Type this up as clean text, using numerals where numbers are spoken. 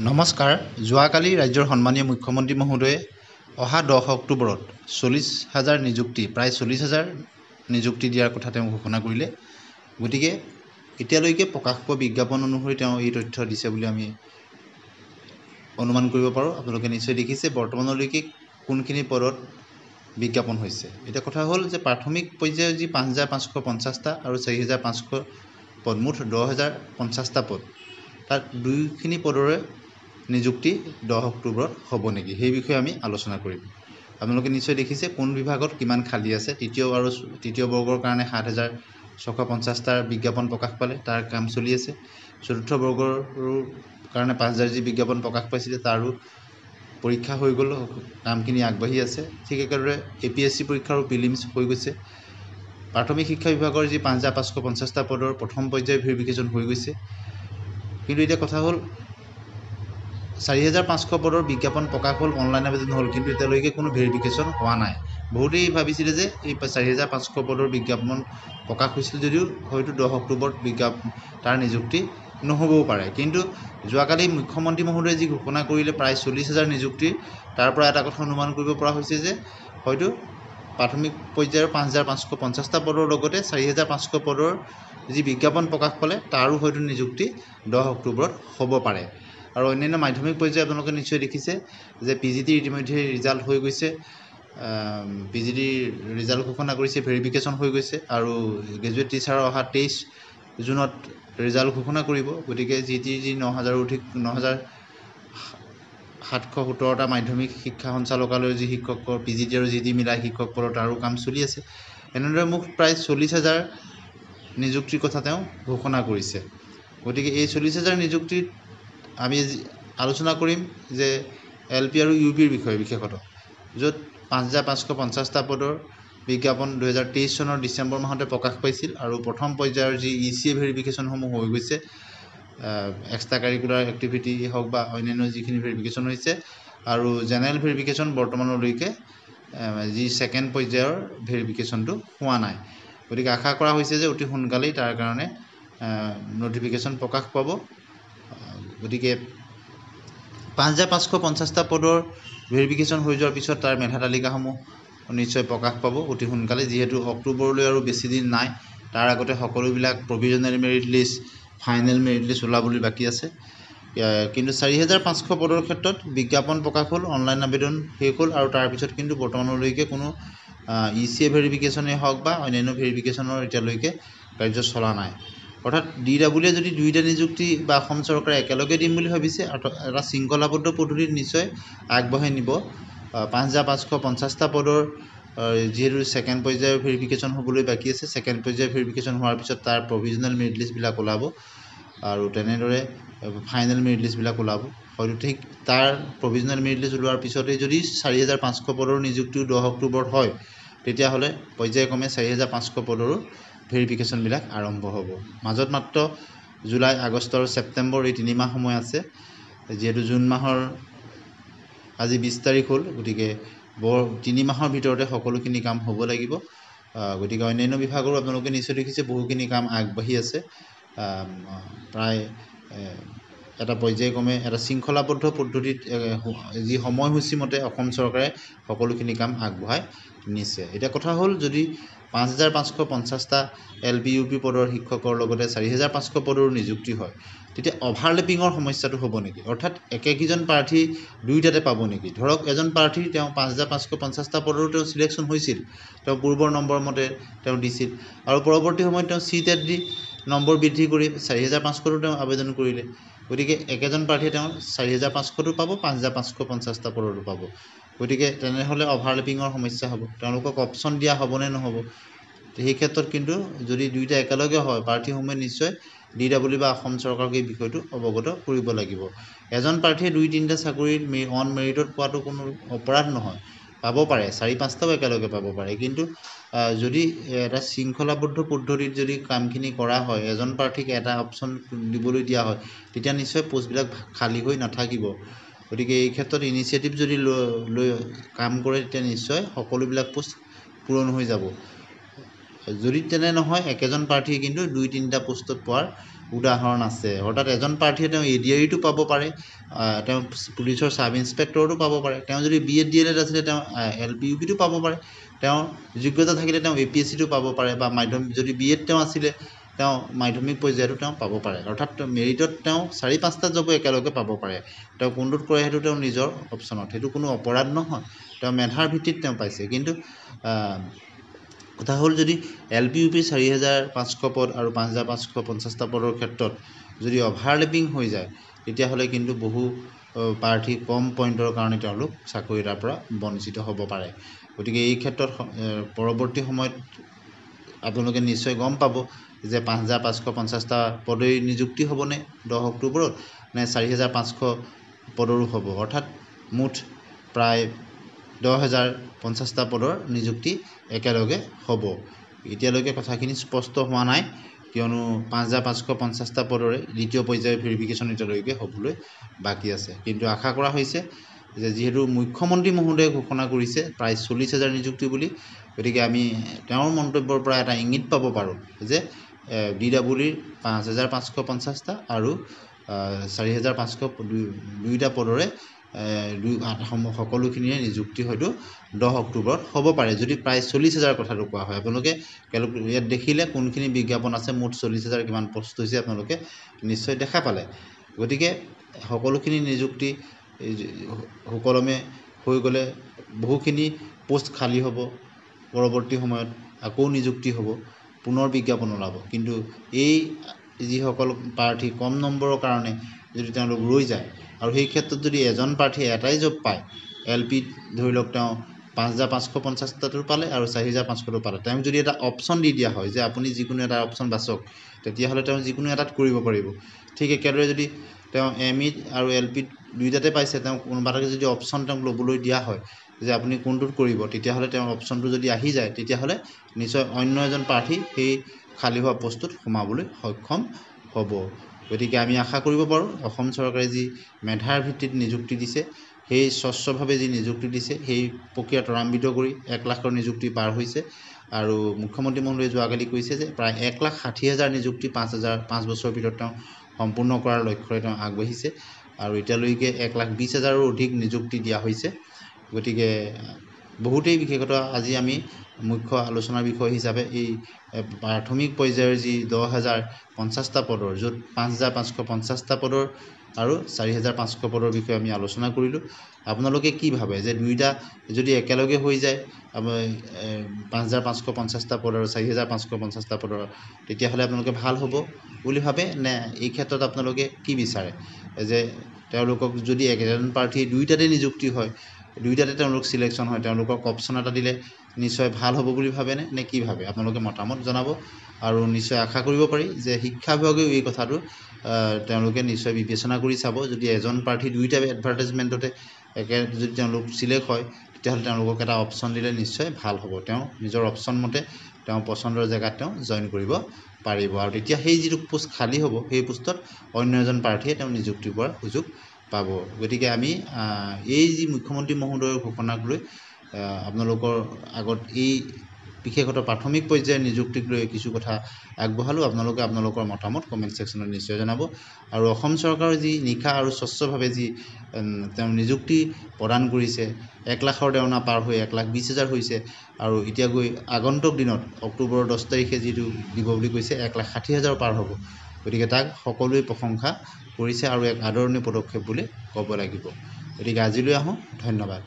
নমস্কাৰ। যোৱাকালি ৰাজ্যৰ সন্মানীয় মুখ্যমন্ত্ৰী মহোদয়ে অহা 10 অক্টোবৰত 40,000 নিযুক্তি প্ৰায় 40,000 নিযুক্তি দিয়াৰ কথা তেওঁ ঘোষণা কৰিলে। গতিকে এতিয়ালৈকে প্ৰকাশ পোৱা বিজ্ঞাপন অনুসৰি তেওঁ এই তথ্য দিছে বুলি আমি অনুমান কৰিব পাৰোঁ। আপোনালোকে নিশ্চয় দেখিছে বৰ্তমানলৈকে কোনখিনি পদত বিজ্ঞাপন হৈছে। এটা কথা হ'ল যে প্ৰাথমিক পৰ্যায়ৰ যি 5,550টা আৰু 4,500 পদ, মুঠ 10,050টা পদ, তাত দুইখিনি পদৰে নিযুক্তি 10 অক্টোবৰত হ'ব নেকি, সেই বিষয়ে আমি আলোচনা কৰিম। আপোনালোকে নিশ্চয় দেখিছে কোন বিভাগত কিমান খালী আছে। তৃতীয় বৰ্গৰ কাৰণে 7,650টাৰ বিজ্ঞাপন প্ৰকাশ পালে, তাৰ কাম চলি আছে। চতুৰ্থ বৰ্গৰ কাৰণে 5,000 যি বিজ্ঞাপন প্ৰকাশ পাইছিলে তাৰো পৰীক্ষা হৈ গ'ল, কামখিনি আগবাঢ়ি আছে। ঠিক একেদৰে APSC পৰীক্ষাৰো প্ৰিলিমছ হৈ গৈছে। প্ৰাথমিক শিক্ষা বিভাগৰ যি 5,550টা পদৰ প্ৰথম পৰ্যায়ৰ ভেৰিফিকেশ্যন হৈ গৈছে। কিন্তু এতিয়া কথা হ'ল 4,500 পদৰ বিজ্ঞাপন প্ৰকাশ হ'ল, অনলাইন আবেদন হ'ল, কিন্তু এতিয়ালৈকে কোনো ভেৰিফিকেশ্যন হোৱা নাই। বহুতেই ভাবিছিলে যে এই 4,500 পদৰ বিজ্ঞাপন প্ৰকাশ হৈছিল যদিও হয়তো 10 অক্টোবৰত তাৰ নিযুক্তি নহ'বও পাৰে। কিন্তু যোৱাকালি মুখ্যমন্ত্ৰী মহোদয়ে যি ঘোষণা কৰিলে প্ৰায় 40,000 নিযুক্তিৰ, তাৰ পৰা এটা কথা অনুমান কৰিব পৰা হৈছে যে হয়তো প্ৰাথমিক পৰ্যায়ৰ 5,550টা পদৰ লগতে 4,500 পদৰ যি বিজ্ঞাপন প্ৰকাশ পালে তাৰো হয়তো নিযুক্তি 10 অক্টোবৰত হ'ব পাৰে। আৰু অন্যান্য মাধ্যমিক পৰ্যায়ে আপোনালোকে নিশ্চয় দেখিছে যে PGT ইতিমধ্যে ৰিজাল্ট হৈ গৈছে। PGT ৰিজাল্ট ঘোষণা কৰিছে, ভেৰিফিকেশ্যন হৈ গৈছে। আৰু গ্ৰেজুৱেট টিচাৰৰ অহা 23 জুনত ৰিজাল্ট ঘোষণা কৰিব। গতিকে যি 9,717টা মাধ্যমিক শিক্ষা সঞ্চালকালয়ৰ যি শিক্ষকৰ PGT আৰু GT মিলাই শিক্ষক পদৰ তাৰো কাম চলি আছে। এনেদৰে মুঠ প্ৰায় 40,000 নিযুক্তিৰ কথা তেওঁ ঘোষণা কৰিছে। গতিকে এই 40,000 নিযুক্তিত আমি আলোচনা কৰিম যে LP আৰু UPৰ বিষয়ে বিশেষত, য'ত 5,550টা পদৰ বিজ্ঞাপন 2023 চনৰ ডিচেম্বৰ মাহতে প্ৰকাশ পাইছিল। আৰু প্ৰথম পৰ্যায়ৰ যি ECA ভেৰিফিকেশ্যনসমূহ হৈ গৈছে, এক্সট্ৰা কাৰিকুলাৰ এক্টিভিটি হওক বা অন্যান্য যিখিনি ভেৰিফিকেশ্যন হৈছে, আৰু জেনেৰেল ভেৰিফিকেশ্যন বৰ্তমানলৈকে যি ছেকেণ্ড পৰ্যায়ৰ ভেৰিফিকেশ্যনটো হোৱা নাই। গতিকে আশা কৰা হৈছে যে অতি সোনকালেই তাৰ কাৰণে নটিফিকেশ্যন প্ৰকাশ পাব। গতিকে 5,550টা পদৰ ভেৰিফিকেশ্যন হৈ যোৱাৰ পিছত তাৰ মেধা তালিকাসমূহ নিশ্চয় প্ৰকাশ পাব অতি সোনকালে, যিহেতু অক্টোবৰলৈ আৰু বেছি দিন নাই। তাৰ আগতে সকলোবিলাক provisional merit list, final merit list ওলাবলৈ বাকী আছে। কিন্তু 4,500 পদৰ ক্ষেত্ৰত বিজ্ঞাপন প্ৰকাশ হ'ল, অনলাইন আবেদন শেষ হ'ল, আৰু তাৰপিছত কিন্তু বৰ্তমানলৈকে কোনো ECA ভেৰিফিকেশ্যনেই হওক বা অন্যান্য ভেৰিফিকেশ্যনৰ এতিয়ালৈকে কাৰ্য চলা নাই। অৰ্থাৎ DW যদি দুইটা নিযুক্তি বা অসম চৰকাৰে একেলগে দিম বুলি ভাবিছে, এটা শৃংখলাবদ্ধ পদ্ধতিত নিশ্চয় আগবঢ়াই নিব। 5,550টা পদৰ যিহেতু ছেকেণ্ড পৰ্যায়ৰ ভেৰিফিকেশ্যন হ'বলৈ বাকী আছে, ছেকেণ্ড পৰ্যায়ৰ ভেৰিফিকেশ্যন হোৱাৰ পিছত তাৰ প্ৰভিজনেল মেৰিট লিষ্টবিলাক ওলাব, আৰু তেনেদৰে ফাইনেল মেৰিট লিষ্টবিলাক ওলাব। হয়তো ঠিক তাৰ প্ৰভিজনেল মেৰিট লিষ্ট ওলোৱাৰ পিছতেই যদি 4,500 পদৰ নিযুক্তিও 10 অক্টোবৰত হয়, তেতিয়াহ'লে পৰ্যায়ক্ৰমে 4,500 পদৰো ভেৰিফিকেশ্যনবিলাক আৰম্ভ হ'ব। মাজত মাত্ৰ জুলাই, আগষ্ট আৰু ছেপ্টেম্বৰ এই 3 মাহ সময় আছে। যিহেতু জুন মাহৰ আজি 20 তাৰিখ হ'ল, গতিকে 3 মাহৰ ভিতৰতে সকলোখিনি কাম হ'ব লাগিব। গতিকে অন্যান্য বিভাগৰো আপোনালোকে নিশ্চয় দেখিছে বহুখিনি কাম আগবাঢ়ি আছে। প্ৰায় এটা পৰ্যায়ক্ৰমে এটা শৃংখলাবদ্ধ পদ্ধতিত যি সময়সূচীমতে অসম চৰকাৰে সকলোখিনি কাম আগবঢ়াই নিছে। এতিয়া কথা হ'ল, যদি 5,550টা LP UP পদৰ শিক্ষকৰ লগতে 4,500 পদৰো নিযুক্তি হয়, তেতিয়া অভাৰলেপিঙৰ সমস্যাটো হ'ব নেকি? অৰ্থাৎ একেকেইজন প্ৰাৰ্থী দুয়োটাতে পাব নেকি? ধৰক এজন প্ৰাৰ্থী তেওঁ 5,550টা পদৰো তেওঁ চিলেকশ্যন হৈছিল, তেওঁ পূৰ্বৰ নম্বৰ মতে তেওঁ দিছিল, আৰু পৰৱৰ্তী সময়ত তেওঁ CTET দি নম্বৰ বৃদ্ধি কৰি 4,500টো তেওঁ আবেদন কৰিলে। গতিকে একেজন প্ৰাৰ্থীয়ে তেওঁ 4,500টো পাব, 5,550টা পদৰো পাব। গতিকে তেনেহ'লে অভাৰলেপিঙৰ সমস্যা হ'ব। তেওঁলোকক অপশ্যন দিয়া হ'বনে নহ'ব? সেই ক্ষেত্ৰত কিন্তু যদি দুয়োটা একেলগে হয়, প্ৰাৰ্থীসমূহে নিশ্চয় DW বা অসম চৰকাৰক এই বিষয়টো অৱগত কৰিব লাগিব। এজন প্ৰাৰ্থীয়ে 2-3টা চাকৰিত অন মেৰিটত পোৱাটো কোনো অপৰাধ নহয়, পাব পাৰে, 4-5টাও একেলগে পাব পাৰে। কিন্তু যদি এটা শৃংখলাবদ্ধ পদ্ধতিত যদি কামখিনি কৰা হয়, এজন প্ৰাৰ্থীক এটা অপশ্যন দিবলৈ দিয়া হয়, তেতিয়া নিশ্চয় পোষ্টবিলাক খালী হৈ নাথাকিব। গতিকে এই ক্ষেত্ৰত ইনিচিয়েটিভ যদি লৈ কাম কৰে, তেতিয়া নিশ্চয় সকলোবিলাক পোষ্ট পূৰণ হৈ যাব। যদি তেনে নহয়, একেজন প্ৰাৰ্থীয়ে কিন্তু 2-3টা পোষ্টত পোৱাৰ উদাহৰণ আছে। অৰ্থাৎ এজন প্ৰাৰ্থীয়ে তেওঁ ADRE-টো পাব পাৰে, তেওঁ পুলিচৰ চাব ইন্সপেক্টৰটো পাব পাৰে, তেওঁ যদি BEd DLEd আছিলে তেওঁ LPUP-টো পাব পাৰে, তেওঁ যোগ্যতা থাকিলে তেওঁ APSC-টো পাব পাৰে, বা মাধ্যমিক যদি BEd তেওঁ আছিলে তেওঁ মাধ্যমিক পৰ্যায়তো তেওঁ পাব পাৰে। অৰ্থাৎ মেৰিটত তেওঁ 4-5টা জব একেলগে পাব পাৰে। তেওঁ কোনটোত কৰে সেইটো তেওঁ নিজৰ অপশ্যনত, সেইটো কোনো অপৰাধ নহয়, তেওঁ মেধাৰ ভিত্তিত তেওঁ পাইছে। কিন্তু কথা হ'ল যদি LPUP 4,500 পদ আৰু 5,550টা পদৰ ক্ষেত্ৰত যদি অভাৰলেপিং হৈ যায় তেতিয়াহ'লে কিন্তু বহু প্ৰাৰ্থী কম পইণ্টৰ কাৰণে তেওঁলোক চাকৰি তাৰ পৰা বঞ্চিত হ'ব পাৰে। গতিকে এই ক্ষেত্ৰত পৰৱৰ্তী সময়ত আপোনালোকে নিশ্চয় গম পাব যে 5,550টা পদৰ নিযুক্তি হ'বনে 10 অক্টোবৰত, নে 4,500 পদৰো হ'ব। অৰ্থাৎ মুঠ প্ৰায় 10,050টা পদৰ নিযুক্তি একেলগে হ'ব। এতিয়ালৈকে কথাখিনি স্পষ্ট হোৱা নাই, কিয়নো 5,550টা পদৰে দ্বিতীয় পৰ্যায়ৰ ভেৰিফিকেশ্যন এতিয়ালৈকে হ'বলৈ বাকী আছে। কিন্তু আশা কৰা হৈছে যে যিহেতু মুখ্যমন্ত্ৰী মহোদয়ে ঘোষণা কৰিছে প্ৰায় 40,000 নিযুক্তি বুলি, গতিকে আমি তেওঁৰ মন্তব্যৰ পৰা এটা ইংগিত পাব পাৰোঁ যে DWE 5,550টা আৰু 4,500 দুইটা পদৰে সকলোখিনিৰে নিযুক্তি হয়তো 10 অক্টোবৰত হ'ব পাৰে, যদি প্ৰায় 40,000 কথাটো কোৱা হয়। আপোনালোকে ইয়াত দেখিলে কোনখিনি বিজ্ঞাপন আছে, মুঠ 40,000 কিমান পষ্ট হৈছে আপোনালোকে নিশ্চয় দেখা পালে। গতিকে সকলোখিনি নিযুক্তি সুকলমে হৈ গ'লে বহুখিনি পোষ্ট খালী হ'ব, পৰৱৰ্তী সময়ত আকৌ নিযুক্তি হ'ব, পুনৰ বিজ্ঞাপন ওলাব। কিন্তু এই যিসকল প্ৰাৰ্থী কম নম্বৰৰ কাৰণে যদি তেওঁলোক ৰৈ যায়, আৰু সেই ক্ষেত্ৰত যদি এজন প্ৰাৰ্থীয়ে এটাই জব পায়, LP ধৰি লওক তেওঁ 5,550টাটো পালে আৰু 4,500টো পালে, তেওঁক যদি এটা অপশ্যন দি দিয়া হয় যে আপুনি যিকোনো এটা অপশ্যন বাছক, তেতিয়াহ'লে তেওঁ যিকোনো এটাত কৰিব পাৰিব। ঠিক একেদৰে যদি তেওঁ ME আৰু LP দুইটাতে পাইছে, তেওঁ কোনোবা এটাকে যদি অপশ্যন তেওঁক ল'বলৈ দিয়া হয় যে আপুনি কোনটোত কৰিব, তেতিয়াহ'লে তেওঁৰ অপশ্যনটো যদি আহি যায় তেতিয়াহ'লে নিশ্চয় অন্য এজন প্ৰাৰ্থী সেই খালী হোৱা পষ্টটোত সোমাবলৈ সক্ষম হ'ব। গতিকে আমি আশা কৰিব পাৰোঁ অসম চৰকাৰে যি মেধাৰ ভিত্তিত নিযুক্তি দিছে, সেই স্বচ্ছভাৱে যি নিযুক্তি দিছে সেই প্ৰক্ৰিয়া ত্বৰান্বিত কৰি 1 লাখৰ নিযুক্তি পাৰ হৈছে। আৰু মুখ্যমন্ত্ৰী মহোদয়ে যোৱাকালি কৈছে যে প্ৰায় 1,60,000 নিযুক্তি 5 বছৰৰ ভিতৰত তেওঁ সম্পূৰ্ণ কৰাৰ লক্ষ্যৰে তেওঁ আগবাঢ়িছে, আৰু এতিয়ালৈকে 1,20,000ৰো অধিক নিযুক্তি দিয়া হৈছে। গতিকে বহুতেই বিশেষত আজি আমি মুখ্য আলোচনাৰ বিষয় হিচাপে এই প্ৰাথমিক পৰ্যায়ৰ যি 10,050টা পদৰ, য'ত 5,550টা পদৰ আৰু 4,500 পদৰ বিষয়ে আমি আলোচনা কৰিলোঁ। আপোনালোকে কি ভাবে যে দুইটা যদি একেলগে হৈ যায় 5,550টা পদ আৰু 4,550টা পদৰ, তেতিয়াহ'লে আপোনালোকে ভাল হ'ব বুলি ভাবে, নে এই ক্ষেত্ৰত আপোনালোকে কি বিচাৰে যে তেওঁলোকক যদি এজন প্ৰাৰ্থী দুইটাতে নিযুক্তি হয়, দুইটাতে তেওঁলোক চিলেকশ্যন হয়, তেওঁলোকক অপশ্যন এটা দিলে নিশ্চয় ভাল হ'ব বুলি ভাবেনে, নে কি ভাবে? আপোনালোকে মতামত জনাব। আৰু নিশ্চয় আশা কৰিব পাৰি যে শিক্ষা বিভাগেও এই কথাটো তেওঁলোকে নিশ্চয় বিবেচনা কৰি চাব। যদি এজন প্ৰাৰ্থী দুইটা এডভাৰটাইজমেণ্টতে যদি তেওঁলোক চিলেক্ট হয়, তেতিয়াহ'লে তেওঁলোকক এটা অপশ্যন দিলে নিশ্চয় ভাল হ'ব। তেওঁ নিজৰ অপশ্যন মতে তেওঁ পচন্দৰ জেগাত তেওঁ জইন কৰিব পাৰিব, আৰু তেতিয়া সেই যিটো পোষ্ট খালী হ'ব সেই পোষ্টত অন্য এজন প্ৰাৰ্থীয়ে তেওঁ নিযুক্তি পোৱাৰ সুযোগ পাব। গতিকে আমি এই যি মুখ্যমন্ত্ৰী মহোদয়ৰ ঘোষণাক লৈ আপোনালোকৰ আগত এই বিশেষত প্ৰাথমিক পৰ্যায়ৰ নিযুক্তিক লৈ কিছু কথা আগবঢ়ালোঁ। আপোনালোকে আপোনালোকৰ মতামত কমেণ্ট ছেকশ্যনত নিশ্চয় জনাব। আৰু অসম চৰকাৰৰ যি নিশা আৰু স্বচ্ছভাৱে যি তেওঁ নিযুক্তি প্ৰদান কৰিছে, 1 লাখৰ দেওনা পাৰ হৈ 1,20,000 হৈছে, আৰু এতিয়া গৈ আগন্তুক দিনত অক্টোবৰৰ 10 তাৰিখে যিটো দিব বুলি কৈছে 1,60,000 পাৰ হ'ব। গতিকে তাক সকলোৱে প্ৰশংসা কৰিছে আৰু এক আদৰণীয় পদক্ষেপ বুলি ক'ব লাগিব। গতিকে আজিলৈ আহোঁ, ধন্যবাদ।